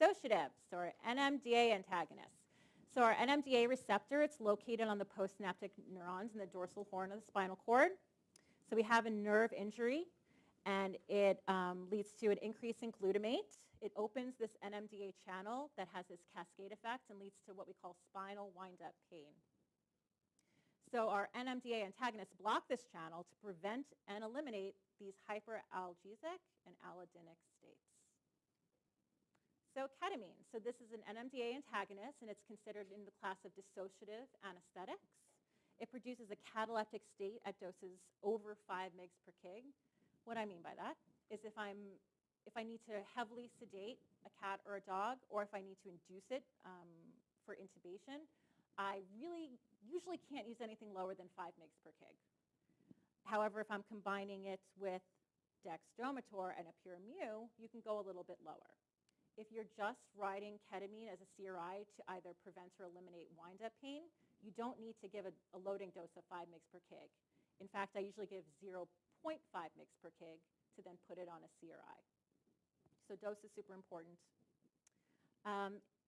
Dissociatives, or NMDA antagonists. So our NMDA receptor, it's located on the postsynaptic neurons in the dorsal horn of the spinal cord. So we have a nerve injury, and it leads to an increase in glutamate. It opens this NMDA channel that has this cascade effect and leads to what we call spinal wind-up pain. So our NMDA antagonists block this channel to prevent and eliminate these hyperalgesic and allodynic states. So ketamine. So this is an NMDA antagonist, and it's considered in the class of dissociative anesthetics. It produces a cataleptic state at doses over 5 mg per kg. What I mean by that is if I need to heavily sedate a cat or a dog, or if I need to induce it for intubation, I really usually can't use anything lower than 5 mg per kg. However, if I'm combining it with dextromethorphan and a pure mu, you can go a little bit lower. If you're just riding ketamine as a CRI to either prevent or eliminate wind-up pain, you don't need to give a loading dose of 5 mg per kg. In fact, I usually give 0.5 mg per kg to then put it on a CRI. So dose is super important.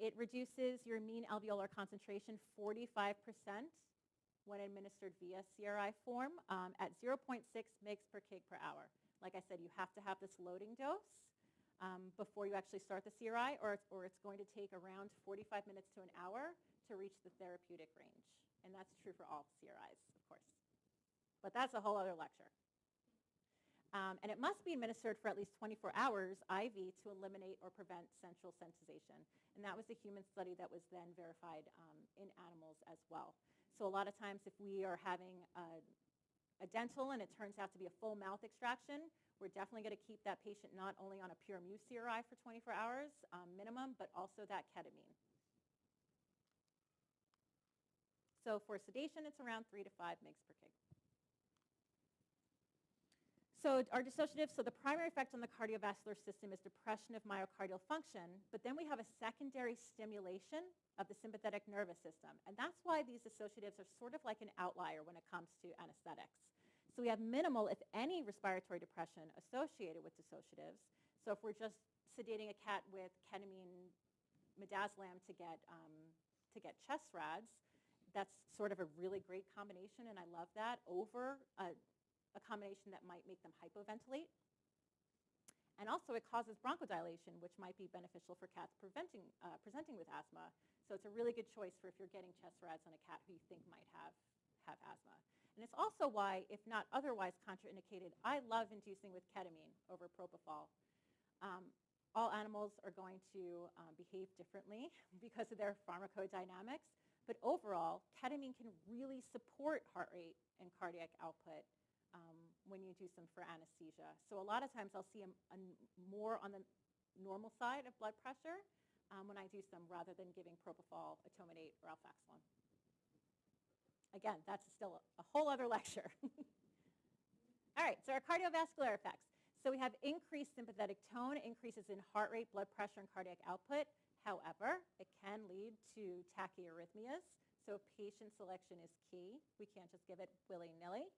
It reduces your mean alveolar concentration 45% when administered via CRI form at 0.6 mg per kg per hour. Like I said, you have to have this loading dose before you actually start the CRI, or it's going to take around 45 minutes to an hour to reach the therapeutic range. And that's true for all CRIs, of course. But that's a whole other lecture. And it must be administered for at least 24 hours IV to eliminate or prevent central sensitization. And that was a human study that was then verified in animals as well. So a lot of times if we are having a dental and it turns out to be a full mouth extraction, we're definitely going to keep that patient not only on a pure mu CRI for 24 hours minimum, but also that ketamine. So for sedation, it's around 3 to 5 mg per kg. So our dissociatives, so the primary effect on the cardiovascular system is depression of myocardial function, but then we have a secondary stimulation of the sympathetic nervous system. And that's why these dissociatives are sort of like an outlier when it comes to anesthetics. So we have minimal, if any, respiratory depression associated with dissociatives. So if we're just sedating a cat with ketamine midazolam to get chest rads, that's sort of a really great combination, and I love that, over a combination that might make them hypoventilate. And also it causes bronchodilation, which might be beneficial for cats presenting with asthma. So it's a really good choice for if you're getting chest rads on a cat who you think might have asthma. And it's also why, if not otherwise contraindicated, I love inducing with ketamine over propofol. All animals are going to behave differently because of their pharmacodynamics, but overall, ketamine can really support heart rate and cardiac output when you do them for anesthesia. So a lot of times I'll see a more on the normal side of blood pressure when I do them rather than giving propofol, etomidate, or alfaxalone. Again, that's still a whole other lecture. All right, so our cardiovascular effects. So we have increased sympathetic tone, increases in heart rate, blood pressure, and cardiac output. However, it can lead to tachyarrhythmias, so patient selection is key. We can't just give it willy-nilly.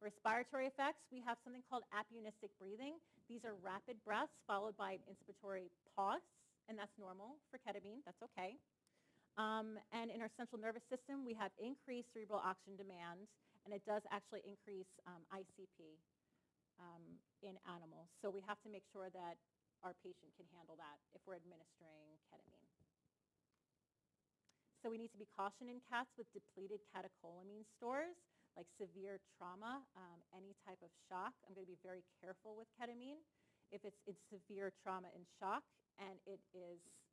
Respiratory effects, we have something called apneistic breathing. These are rapid breaths followed by an inspiratory pause, and that's normal for ketamine. That's okay. And in our central nervous system, we have increased cerebral oxygen demand, and it does actually increase ICP in animals. So we have to make sure that our patient can handle that if we're administering ketamine. So we need to be cautioned in cats with depleted catecholamine stores, like severe trauma, any type of shock. I'm going to be very careful with ketamine. If it's severe trauma and shock, and it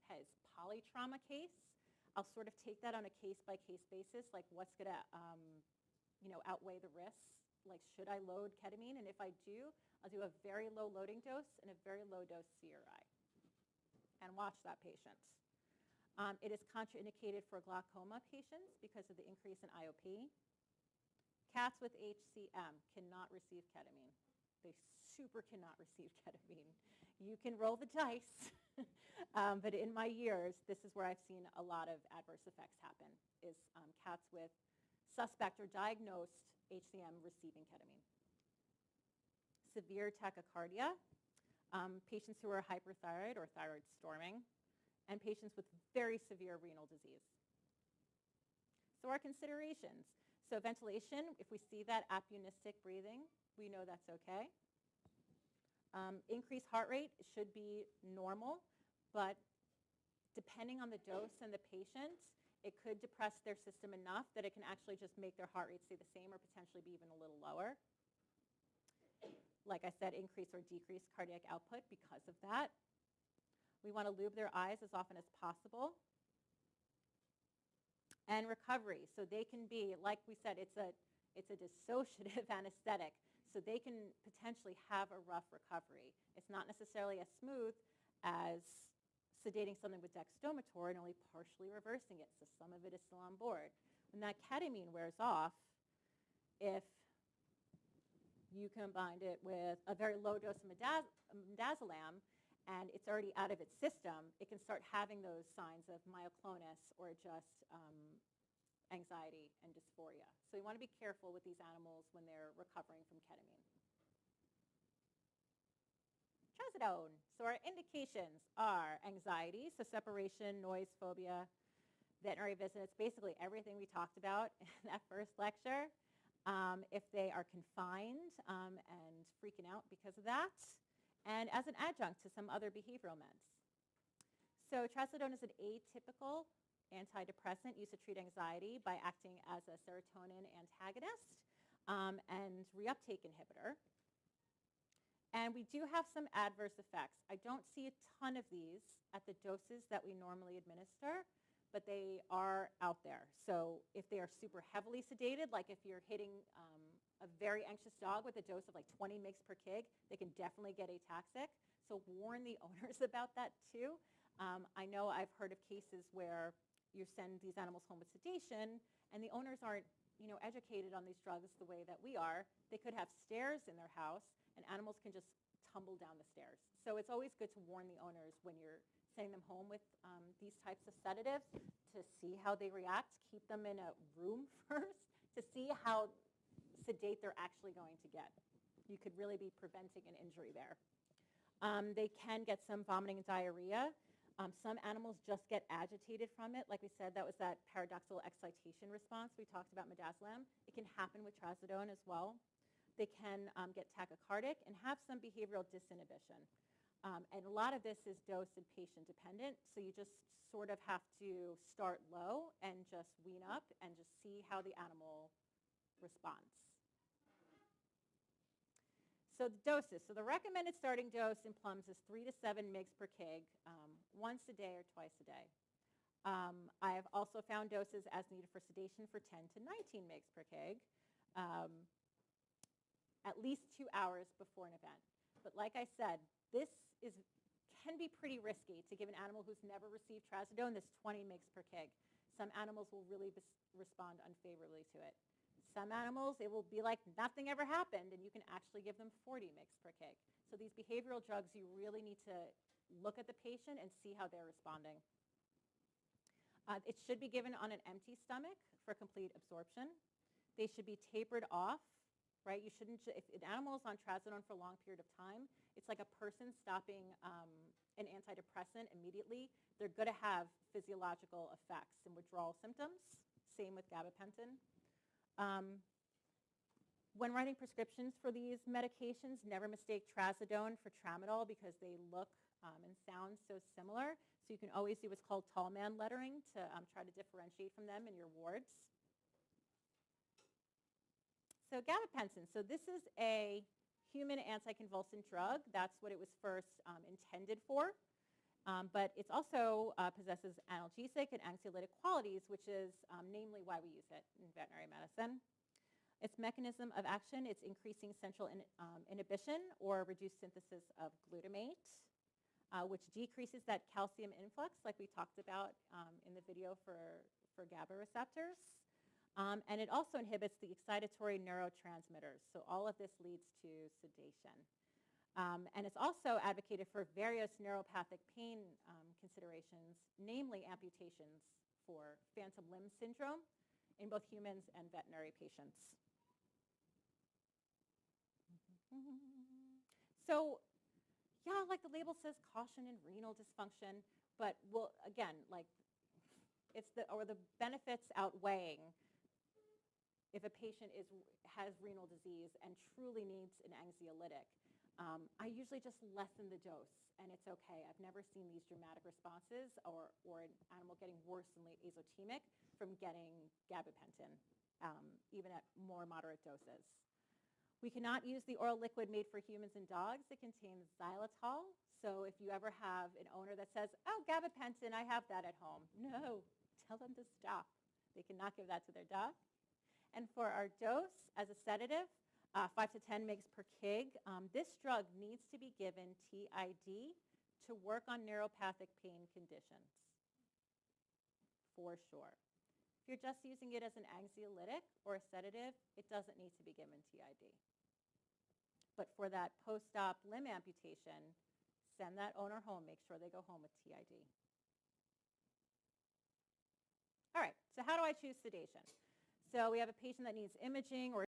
has polytrauma case, I'll sort of take that on a case-by-case basis, like what's going to outweigh the risks. Like, should I load ketamine? And if I do, I'll do a very low loading dose and a very low dose CRI and watch that patient. It is contraindicated for glaucoma patients because of the increase in IOP. Cats with HCM cannot receive ketamine. They super cannot receive ketamine. You can roll the dice, but in my years, this is where I've seen a lot of adverse effects happen, is cats with suspect or diagnosed HCM receiving ketamine. Severe tachycardia, patients who are hyperthyroid or thyroid storming, and patients with very severe renal disease. So our considerations. So ventilation, if we see that apneistic breathing, we know that's okay. Increased heart rate should be normal, but depending on the dose and the patient, it could depress their system enough that it can actually just make their heart rate stay the same or potentially be even a little lower. Like I said, increase or decrease cardiac output because of that. We want to lube their eyes as often as possible. And recovery, so they can be, like we said, it's a dissociative anesthetic, so they can potentially have a rough recovery. It's not necessarily as smooth as sedating something with dextromethorphan and only partially reversing it, so some of it is still on board. When that ketamine wears off, if you combined it with a very low dose of midazolam and it's already out of its system, it can start having those signs of myoclonus or just anxiety and dysphoria. So you want to be careful with these animals when they're recovering from ketamine. Trazodone. So our indications are anxiety, so separation, noise, phobia, veterinary visits, basically everything we talked about in that first lecture. If they are confined and freaking out because of that, and as an adjunct to some other behavioral meds. So trazodone is an atypical antidepressant used to treat anxiety by acting as a serotonin antagonist and reuptake inhibitor. And we do have some adverse effects. I don't see a ton of these at the doses that we normally administer, but they are out there. So if they are super heavily sedated, like if you're hitting a very anxious dog with a dose of like 20 mg per kg, they can definitely get ataxic. So warn the owners about that too. I know I've heard of cases where you send these animals home with sedation and the owners aren't educated on these drugs the way that we are. They could have stairs in their house and animals can just tumble down the stairs. So it's always good to warn the owners when you're sending them home with these types of sedatives to see how they react. Keep them in a room first to see how sedate they're actually going to get. You could really be preventing an injury there. They can get some vomiting and diarrhea. Some animals just get agitated from it. Like we said, that was that paradoxical excitation response we talked about midazolam. It can happen with trazodone as well. They can get tachycardic and have some behavioral disinhibition. And a lot of this is dose and patient dependent, so you just sort of have to start low and just wean up and just see how the animal responds. So the doses. So the recommended starting dose in plums is 3 to 7 mg per kg, once a day or twice a day. I have also found doses as needed for sedation for 10 to 19 mg per kg, at least 2 hours before an event. But like I said, this can be pretty risky to give an animal who's never received trazodone this 20 mg per kg. Some animals will really respond unfavorably to it. Some animals, it will be like nothing ever happened, and you can actually give them 40 mg per kg. So these behavioral drugs, you really need to look at the patient and see how they're responding. It should be given on an empty stomach for complete absorption. They should be tapered off, right? You shouldn't, if an animal is on trazodone for a long period of time, it's like a person stopping an antidepressant immediately. They're going to have physiological effects and withdrawal symptoms. Same with gabapentin. When writing prescriptions for these medications, never mistake trazodone for tramadol because they look and sound so similar. So you can always do what's called tall man lettering to try to differentiate from them in your wards. So gabapentin. So this is a human anticonvulsant drug. That's what it was first intended for. But it also possesses analgesic and anxiolytic qualities, which is namely why we use it in veterinary medicine. Its mechanism of action, it's increasing central inhibition or reduced synthesis of glutamate, which decreases that calcium influx like we talked about in the video for GABA receptors. And it also inhibits the excitatory neurotransmitters. So all of this leads to sedation. And it's also advocated for various neuropathic pain considerations, namely amputations for phantom limb syndrome in both humans and veterinary patients. So yeah, like the label says caution in renal dysfunction, but again, like it's the benefits outweighing if a patient has renal disease and truly needs an anxiolytic. I usually just lessen the dose, and it's okay. I've never seen these dramatic responses or an animal getting worseningly azotemic from getting gabapentin, even at more moderate doses. We cannot use the oral liquid made for humans and dogs. It contains xylitol. So if you ever have an owner that says, oh, gabapentin, I have that at home. No, tell them to stop. They cannot give that to their dog. And for our dose as a sedative, 5 to 10 mg per kg, this drug needs to be given TID to work on neuropathic pain conditions, for sure. If you're just using it as an anxiolytic or a sedative, it doesn't need to be given TID. But for that post-op limb amputation, send that owner home. Make sure they go home with TID. All right, so how do I choose sedation? So we have a patient that needs imaging or